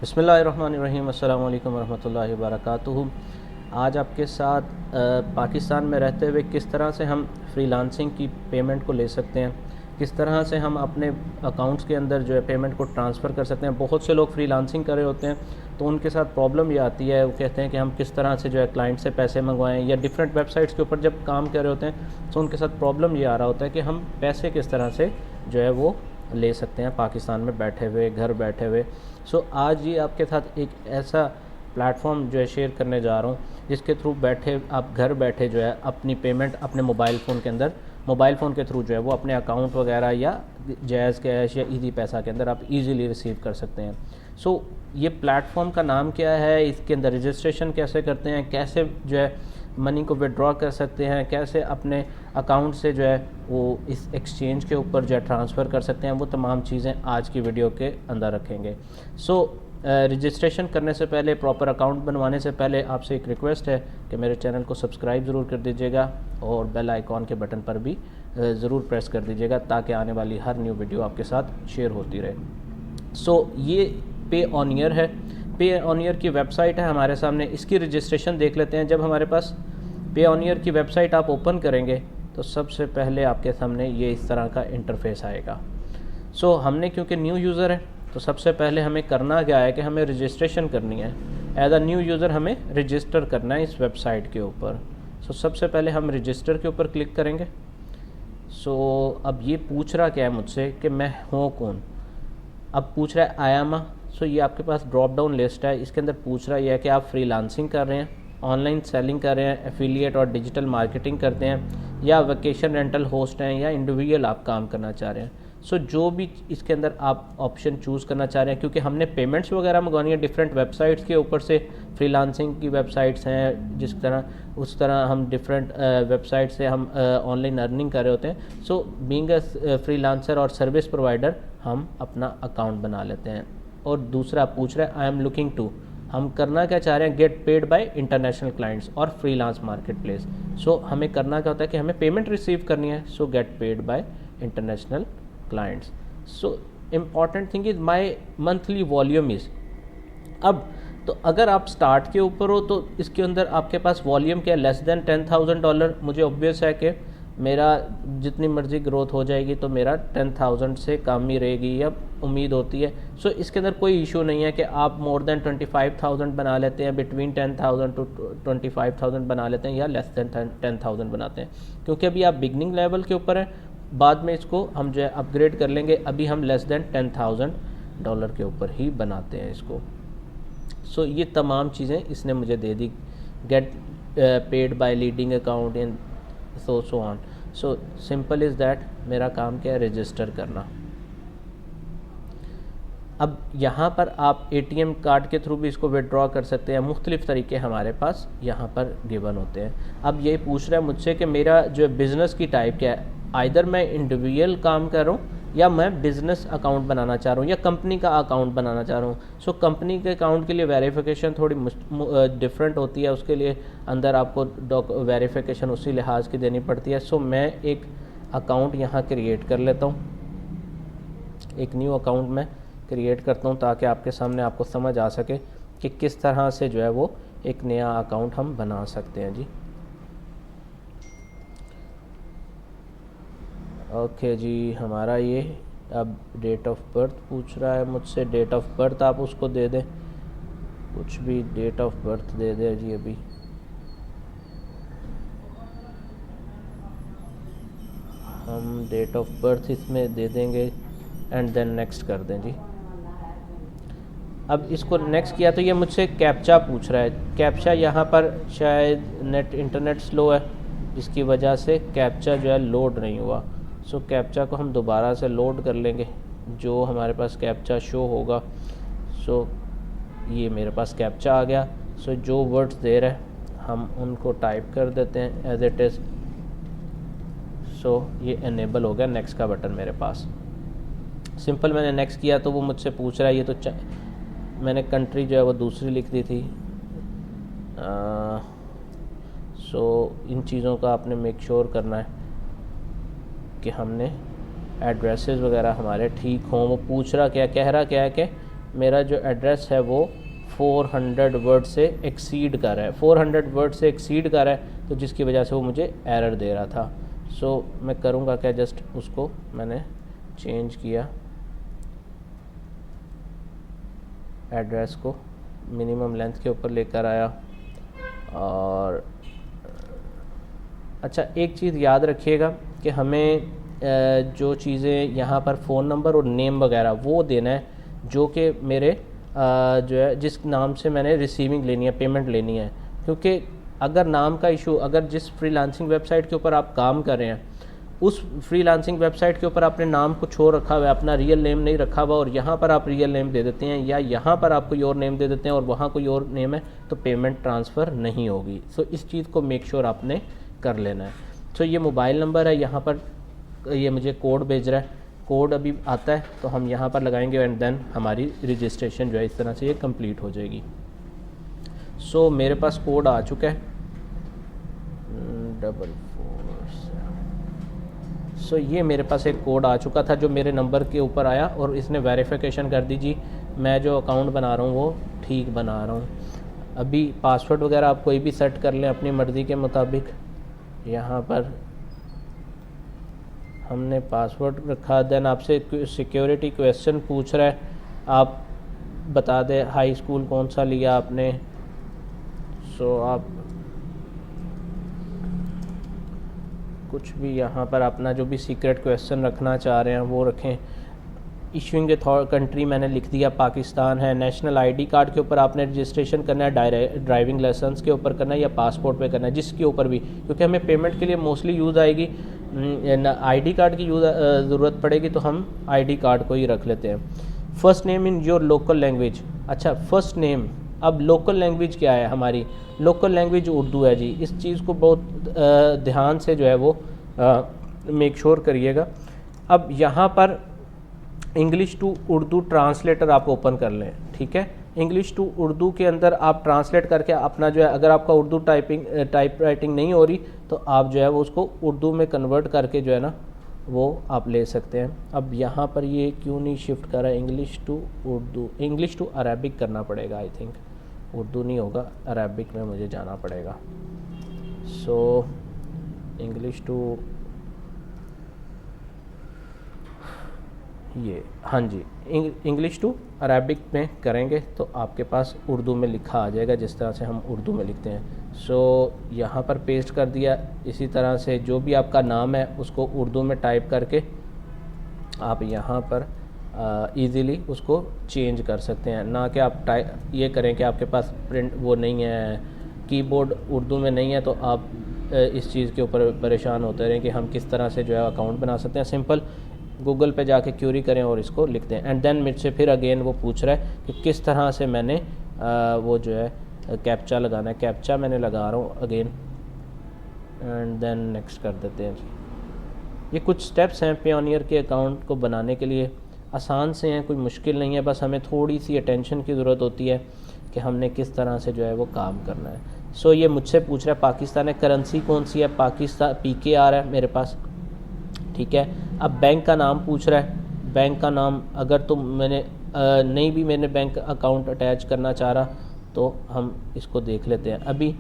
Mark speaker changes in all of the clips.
Speaker 1: बिस्मिल्लाहिर्रहमानिर्रहीम अस्सलामु अलैकुम वरहमतुल्लाहि वबरकातुहू। आज आपके साथ पाकिस्तान में रहते हुए किस तरह से हम फ्रीलांसिंग की पेमेंट को ले सकते हैं, किस तरह से हम अपने अकाउंट्स के अंदर जो है पेमेंट को ट्रांसफ़र कर सकते हैं। बहुत से लोग फ्रीलांसिंग कर रहे होते हैं तो उनके साथ प्रॉब्लम ये आती है, वो कहते हैं कि हम किस तरह से जो है क्लाइंट से पैसे मंगवाएं, या डिफरेंट वेबसाइट्स के ऊपर जब काम कर रहे होते हैं तो उनके साथ प्रॉब्लम ये आ रहा होता है कि हम पैसे किस तरह से जो है वो ले सकते हैं पाकिस्तान में बैठे हुए, घर बैठे हुए। सो आज ये आपके साथ एक ऐसा प्लेटफॉर्म जो है शेयर करने जा रहा हूँ जिसके थ्रू बैठे आप घर बैठे जो है अपनी पेमेंट अपने मोबाइल फ़ोन के अंदर, मोबाइल फ़ोन के थ्रू जो है वो अपने अकाउंट वगैरह या जैज़ कैश या ईज़ी पैसा के अंदर आप इजीली रिसीव कर सकते हैं। सो ये प्लेटफॉर्म का नाम क्या है, इसके अंदर रजिस्ट्रेशन कैसे करते हैं, कैसे जो है मनी को विड्रॉ कर सकते हैं, कैसे अपने अकाउंट से जो है वो इस एक्सचेंज के ऊपर जो है ट्रांसफ़र कर सकते हैं, वो तमाम चीज़ें आज की वीडियो के अंदर रखेंगे। सो रजिस्ट्रेशन करने से पहले, प्रॉपर अकाउंट बनवाने से पहले आपसे एक रिक्वेस्ट है कि मेरे चैनल को सब्सक्राइब ज़रूर कर दीजिएगा और बेल आइकॉन के बटन पर भी ज़रूर प्रेस कर दीजिएगा ताकि आने वाली हर न्यू वीडियो आपके साथ शेयर होती रहे। सो ये Payoneer है, Payoneer की वेबसाइट है हमारे सामने। इसकी रजिस्ट्रेशन देख लेते हैं। जब हमारे पास Payoneer की वेबसाइट आप ओपन करेंगे तो सबसे पहले आपके सामने ये इस तरह का इंटरफेस आएगा। सो हमने क्योंकि न्यू यूज़र है तो सबसे पहले हमें करना क्या है कि हमें रजिस्ट्रेशन करनी है। एज अ न्यू यूज़र हमें रजिस्टर करना है इस वेबसाइट के ऊपर। सो सबसे पहले हम रजिस्टर के ऊपर क्लिक करेंगे। सो अब ये पूछ रहा क्या है मुझसे कि मैं हूँ कौन। अब पूछ रहा है आई एम अ। सो ये आपके पास ड्रॉप डाउन लिस्ट है, इसके अंदर पूछ रहा है कि आप फ्रीलांसिंग कर रहे हैं, ऑनलाइन सेलिंग कर रहे हैं, एफिलिएट और डिजिटल मार्केटिंग करते हैं, या वेकेशन रेंटल होस्ट हैं, या इंडिविजुअल आप काम करना चाह रहे हैं। सो जो भी इसके अंदर आप ऑप्शन चूज़ करना चाह रहे हैं, क्योंकि हमने पेमेंट्स वगैरह मंगवानी है डिफरेंट वेबसाइट्स के ऊपर से। फ्रीलांसिंग की वेबसाइट्स हैं जिस तरह, उस तरह हम डिफरेंट वेबसाइट से हम ऑनलाइन अर्निंग कर रहे होते हैं। सो बीइंग अ फ्रीलांसर और सर्विस प्रोवाइडर हम अपना अकाउंट बना लेते हैं। और दूसरा पूछ रहा है आई एम लुकिंग टू, हम करना क्या चाह रहे हैं, gate paid bye international clients और फ्रीलांस मार्केट प्लेस। सो हमें करना क्या होता है कि हमें पेमेंट रिसीव करनी है। सो gate paid bye international clients. So important thing is my monthly volume is. अब तो अगर आप स्टार्ट के ऊपर हो तो इसके अंदर आपके पास वॉल्यूम क्या है, लेस देन $10,000। मुझे ऑब्वियस है कि मेरा जितनी मर्ज़ी ग्रोथ हो जाएगी तो मेरा 10,000 से कम ही रहेगी, या उम्मीद होती है। सो इसके अंदर कोई इशू नहीं है कि आप मोर देन 25,000 बना लेते हैं, बिटवीन 10,000 टू 25,000 बना लेते हैं, या लेस देन 10,000 बनाते हैं, क्योंकि अभी आप बिगनिंग लेवल के ऊपर हैं। बाद में इसको हम जो है अपग्रेड कर लेंगे। अभी हम लेस देन $10,000 के ऊपर ही बनाते हैं इसको। सो ये तमाम चीज़ें इसने मुझे दे दी, get paid by leading account in so on. So simple is that, मेरा काम क्या है, रजिस्टर करना। अब यहाँ पर आप ATM कार्ड के थ्रू भी इसको विड्रॉ कर सकते हैं। मुख्तलिफ़ तरीके हमारे पास यहाँ पर गिवन होते हैं। अब ये पूछ रहा है मुझसे कि मेरा जो बिज़नेस की टाइप क्या है, आइदर मैं इंडिविजुअल काम कर रहा हूँ या मैं बिज़नेस अकाउंट बनाना चाह रहा हूँ, या कंपनी का अकाउंट बनाना चाह रहा हूँ। सो कंपनी के अकाउंट के लिए वेरिफिकेशन थोड़ी डिफरेंट होती है, उसके लिए अंदर आपको वेरिफिकेशन उसी लिहाज की देनी पड़ती है। सो मैं एक अकाउंट यहाँ क्रिएट कर लेता हूँ, एक न्यू अकाउंट में क्रिएट करता हूँ ताकि आपके सामने आपको समझ आ सके कि किस तरह से जो है वो एक नया अकाउंट हम बना सकते हैं जी। ओके जी, हमारा ये अब डेट ऑफ बर्थ पूछ रहा है मुझसे। डेट ऑफ बर्थ आप उसको दे दें, कुछ भी डेट ऑफ बर्थ दे दें जी। अभी हम डेट ऑफ बर्थ इसमें दे देंगे एंड देन नेक्स्ट कर दें जी। अब इसको नेक्स्ट किया तो ये मुझसे कैप्चा पूछ रहा है। कैप्चा यहाँ पर शायद इंटरनेट स्लो है जिसकी वजह से कैप्चा जो है लोड नहीं हुआ। सो कैप्चा को हम दोबारा से लोड कर लेंगे, जो हमारे पास कैप्चा शो होगा। सो ये मेरे पास कैप्चा आ गया। सो जो वर्ड्स दे रहे हैं हम उनको टाइप कर देते हैं एज इट इज़। सो ये इनेबल हो गया, नेक्स्ट का बटन मेरे पास। सिंपल मैंने नेक्स्ट किया तो वो मुझसे पूछ रहा है, ये तो मैंने कंट्री जो है वो दूसरी लिख दी थी। सो इन चीज़ों का आपने मेक श्योर करना है कि हमने एड्रेसेस वगैरह हमारे ठीक हों। वो पूछ रहा क्या, कह रहा क्या है कि मेरा जो एड्रेस है वो 400 वर्ड से एक्सीड कर रहा है, 400 वर्ड से एक्सीड कर रहा है, तो जिसकी वजह से वो मुझे एरर दे रहा था। सो मैं करूँगा क्या, जस्ट उसको मैंने चेंज किया, एड्रेस को मिनिमम लेंथ के ऊपर लेकर आया। और अच्छा, एक चीज़ याद रखिएगा कि हमें जो चीज़ें यहाँ पर फ़ोन नंबर और नेम वगैरह वो देना है जो कि मेरे जो है जिस नाम से मैंने रिसीविंग लेनी है, पेमेंट लेनी है। क्योंकि अगर नाम का इशू, अगर जिस फ्रीलांसिंग वेबसाइट के ऊपर आप काम कर रहे हैं उस फ्रीलांसिंग वेबसाइट के ऊपर आपने नाम कुछ और रखा हुआ है, अपना रियल नेम नहीं रखा हुआ, और यहाँ पर आप रियल नेम दे देते हैं या यहाँ पर आप कोई और नेम दे देते हैं और वहाँ कोई और नेम है, तो पेमेंट ट्रांसफ़र नहीं होगी। सो इस चीज़ को मेक श्योर आपने कर लेना है। सो ये मोबाइल नंबर है, यहाँ पर ये मुझे कोड भेज रहा है, कोड अभी आता है तो हम यहाँ पर लगाएंगे एंड देन हमारी रजिस्ट्रेशन जो है इस तरह से ये कंप्लीट हो जाएगी। सो मेरे पास कोड आ चुका है 447। सो ये मेरे पास एक कोड आ चुका था जो मेरे नंबर के ऊपर आया और इसने वेरिफिकेशन कर दी जी मैं जो अकाउंट बना रहा हूँ वो ठीक बना रहा हूँ। अभी पासवर्ड वगैरह आप कोई भी सेट कर लें अपनी मर्ज़ी के मुताबिक। यहाँ पर हमने पासवर्ड रखा, देन आपसे सिक्योरिटी क्वेश्चन पूछ रहा है, आप बता दें हाई स्कूल कौन सा लिया आपने। सो आप कुछ भी यहाँ पर अपना जो भी सीक्रेट क्वेश्चन रखना चाह रहे हैं वो रखें। इशूइंग कंट्री मैंने लिख दिया पाकिस्तान है। नेशनल आईडी कार्ड के ऊपर आपने रजिस्ट्रेशन करना है, ड्राइविंग लाइसेंस के ऊपर करना है या पासपोर्ट पे करना है, जिसके ऊपर भी, क्योंकि हमें पेमेंट के लिए मोस्टली यूज़ आएगी आईडी कार्ड की ज़रूरत पड़ेगी तो हम आईडी कार्ड को ही रख लेते हैं। First name in your local language. अच्छा, फर्स्ट नेम, अब लोकल लैंग्वेज क्या है, हमारी लोकल लैंग्वेज उर्दू है जी। इस चीज़ को बहुत ध्यान से जो है वो मेक श्योर करिएगा। अब यहाँ पर इंग्लिश टू उर्दू ट्रांसलेटर आप ओपन कर लें, ठीक है। इंग्लिश टू उर्दू के अंदर आप ट्रांसलेट करके अपना जो है, अगर आपका उर्दू टाइप राइटिंग नहीं हो रही तो आप जो है वो उसको उर्दू में कन्वर्ट करके जो है ना वो आप ले सकते हैं। अब यहाँ पर ये क्यों नहीं शिफ्ट कर रहा है, English to Urdu, English to Arabic करना पड़ेगा आई थिंक, उर्दू नहीं होगा, अरेबिक में मुझे जाना पड़ेगा। सो इंग्लिश टू ये, हाँ जी, इंग्लिश टू अरेबिक में करेंगे तो आपके पास उर्दू में लिखा आ जाएगा जिस तरह से हम उर्दू में लिखते हैं। सो यहाँ पर पेस्ट कर दिया। इसी तरह से जो भी आपका नाम है उसको उर्दू में टाइप करके आप यहाँ पर इजीली उसको चेंज कर सकते हैं, ना कि आप ये करें कि आपके पास प्रिंट वो नहीं है, कीबोर्ड उर्दू में नहीं है तो आप इस चीज़ के ऊपर परेशान होते रहें कि हम किस तरह से जो है अकाउंट बना सकते हैं। सिंपल गूगल पे जाके क्यूरी करें और इसको लिखते हैं एंड देन मुझसे फिर अगेन वो पूछ रहा है कि किस तरह से मैंने वो जो है कैप्चा लगाना है। कैप्चा मैंने लगा रहा हूँ अगेन एंड देन नेक्स्ट कर देते हैं। ये कुछ स्टेप्स हैं पेयोनियर के अकाउंट को बनाने के लिए, आसान से हैं, कोई मुश्किल नहीं है, बस हमें थोड़ी सी अटेंशन की ज़रूरत होती है कि हमने किस तरह से जो है वो काम करना है। सो ये मुझसे पूछ रहा है पाकिस्तान है, करेंसी कौन सी है, पाकिस्तान PKR है मेरे पास, ठीक है। अब बैंक का नाम पूछ रहा है, बैंक का नाम अगर तो मैंने नहीं भी मैंने बैंक अकाउंट अटैच करना चाह रहा तो हम इसको देख लेते हैं। अभी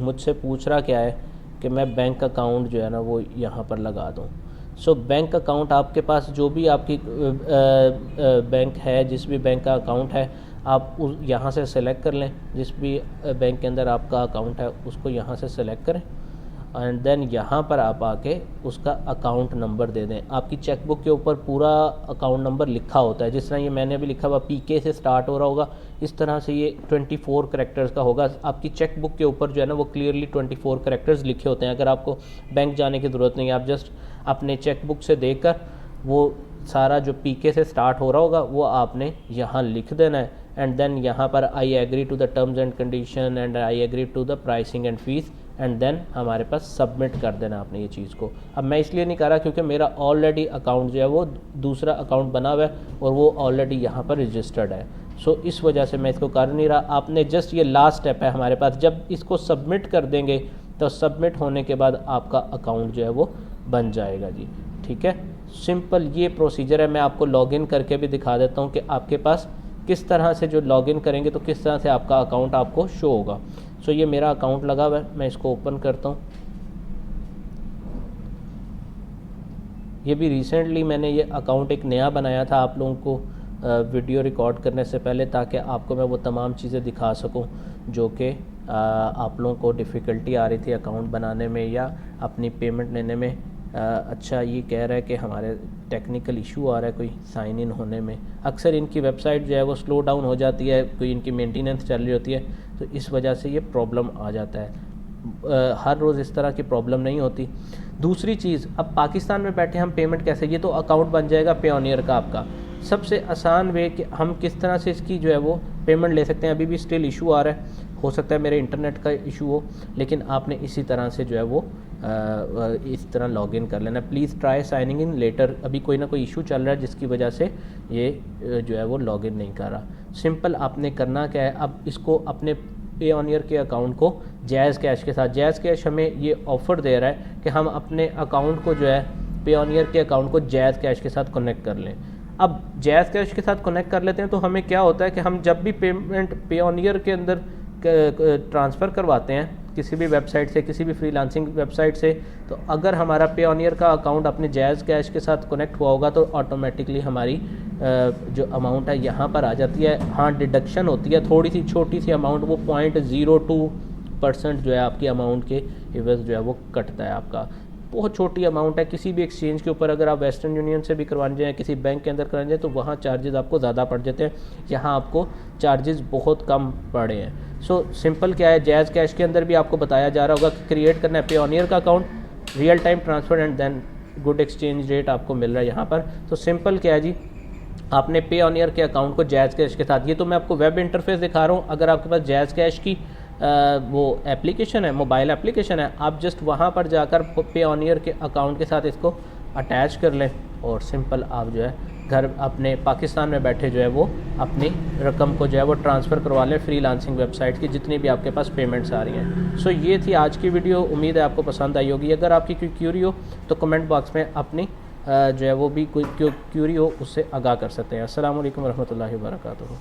Speaker 1: मुझसे पूछ रहा क्या है कि मैं बैंक अकाउंट जो है ना वो यहाँ पर लगा दूँ। सो बैंक अकाउंट आपके पास जो भी आपकी बैंक है, जिस भी बैंक का अकाउंट है आप उस यहाँ से सेलेक्ट कर लें, जिस भी बैंक के अंदर आपका अकाउंट है उसको यहाँ से सेलेक्ट करें एंड देन यहाँ पर आप आके उसका अकाउंट नंबर दे दें। आपकी चेकबुक के ऊपर पूरा अकाउंट नंबर लिखा होता है, जिस तरह ये मैंने भी लिखा हुआ PK से स्टार्ट हो रहा होगा, इस तरह से ये 24 करैक्टर्स का होगा। आपकी चेकबुक के ऊपर जो है ना वो क्लियरली 24 करैक्टर्स लिखे होते हैं। अगर आपको बैंक जाने की ज़रूरत नहीं है, आप जस्ट अपने चेकबुक से देखकर वो सारा जो PK से स्टार्ट हो रहा होगा वो आपने यहाँ लिख देना है एंड देन यहाँ पर I agree to the terms and condition and I agree to the pricing and fees and then हमारे पास सबमिट कर देना आपने ये चीज़ को। अब मैं इसलिए नहीं कर रहा क्योंकि मेरा ऑलरेडी अकाउंट जो है वो दूसरा अकाउंट बना हुआ है और वो ऑलरेडी यहाँ पर रजिस्टर्ड है। सो इस वजह से मैं इसको कर नहीं रहा। आपने जस्ट ये लास्ट स्टेप है हमारे पास, जब इसको सबमिट कर देंगे तो सबमिट होने के बाद आपका अकाउंट जो है वो बन जाएगा जी, ठीक है। सिंपल ये प्रोसीजर है। मैं आपको लॉगिन करके भी दिखा देता हूँ कि आपके पास किस तरह से जो लॉगिन करेंगे तो किस तरह से आपका अकाउंट आपको शो होगा। सो ये मेरा अकाउंट लगा हुआ है, मैं इसको ओपन करता हूँ। ये भी रिसेंटली मैंने ये अकाउंट एक नया बनाया था आप लोगों को वीडियो रिकॉर्ड करने से पहले, ताकि आपको मैं वो तमाम चीज़ें दिखा सकूं जो कि आप लोगों को डिफ़िकल्टी आ रही थी अकाउंट बनाने में या अपनी पेमेंट लेने में। अच्छा ये कह रहा है कि हमारे टेक्निकल इशू आ रहा है कोई साइन इन होने में। अक्सर इनकी वेबसाइट जो है वो स्लो डाउन हो जाती है, कोई इनकी मेंटेनेंस चल रही होती है, तो इस वजह से ये प्रॉब्लम आ जाता है। हर रोज़ इस तरह की प्रॉब्लम नहीं होती। दूसरी चीज़, अब पाकिस्तान में बैठे हम पेमेंट कैसे, ये तो अकाउंट बन जाएगा पेयोनियर का आपका। सबसे आसान वे कि हम किस तरह से इसकी जो है वो पेमेंट ले सकते हैं। अभी भी स्टिल इशू आ रहा है, हो सकता है मेरे इंटरनेट का इशू हो, लेकिन आपने इसी तरह से जो है वो इस तरह लॉगिन कर लेना। Please try signing in later. अभी कोई ना कोई इशू चल रहा है जिसकी वजह से ये जो है वो लॉगिन नहीं कर रहा। सिंपल आपने करना क्या है, अब इसको अपने पेयोनियर के अकाउंट को जैज़ कैश के साथ, जैज़ कैश हमें ये ऑफ़र दे रहा है कि हम अपने अकाउंट को जो है पेयोनियर के अकाउंट को जैज़ कैश के साथ कनेक्ट कर लें। अब जैज़ कैश के साथ कनेक्ट कर लेते हैं तो हमें क्या होता है कि हम जब भी पेमेंट पेयोनियर के अंदर ट्रांसफ़र करवाते हैं किसी भी वेबसाइट से, किसी भी फ्रीलांसिंग वेबसाइट से, तो अगर हमारा पेयोनियर का अकाउंट अपने जायज़ कैश के साथ कनेक्ट हुआ होगा तो ऑटोमेटिकली हमारी जो अमाउंट है यहाँ पर आ जाती है। हाँ, डिडक्शन होती है थोड़ी सी छोटी सी अमाउंट, वो 0.02% जो है आपकी अमाउंट के एवज़ जो है वो कटता है आपका। बहुत छोटी अमाउंट है। किसी भी एक्सचेंज के ऊपर अगर आप वेस्टर्न यूनियन से भी करवाने जाएँ, किसी बैंक के अंदर करवाने जाएँ, तो वहाँ चार्जेस आपको ज़्यादा पड़ जाते हैं। यहाँ आपको चार्जेस बहुत कम पड़े हैं। सो सिंपल क्या है, जैज़ कैश के अंदर भी आपको बताया जा रहा होगा कि क्रिएट करना है पेयोनियर का account, real time transfer and then good exchange rate आपको मिल रहा है यहाँ पर। तो सिंपल क्या है जी, आपने पेयोनियर के अकाउंट को जैज़ कैश के साथ, ये तो मैं आपको वेब इंटरफेस दिखा रहा हूँ। अगर आपके पास जैज़ कैश की वो एप्लीकेशन है, मोबाइल एप्लीकेशन है, आप जस्ट वहाँ पर जाकर पेयोनियर के अकाउंट के साथ इसको अटैच कर लें और सिंपल आप जो है घर अपने पाकिस्तान में बैठे जो है वो अपनी रकम को जो है वो ट्रांसफ़र करवा लें फ्रीलांसिंग वेबसाइट की जितनी भी आपके पास पेमेंट्स आ रही हैं। सो ये थी आज की वीडियो, उम्मीद है आपको पसंद आई होगी। अगर आपकी कोई क्यूरी हो तो कमेंट बॉक्स में अपनी जो है वो भी कोई क्यूरी हो उससे आगाह कर सकते हैं। अस्सलाम वालेकुम रहमतुल्लाहि व बरकातुहू।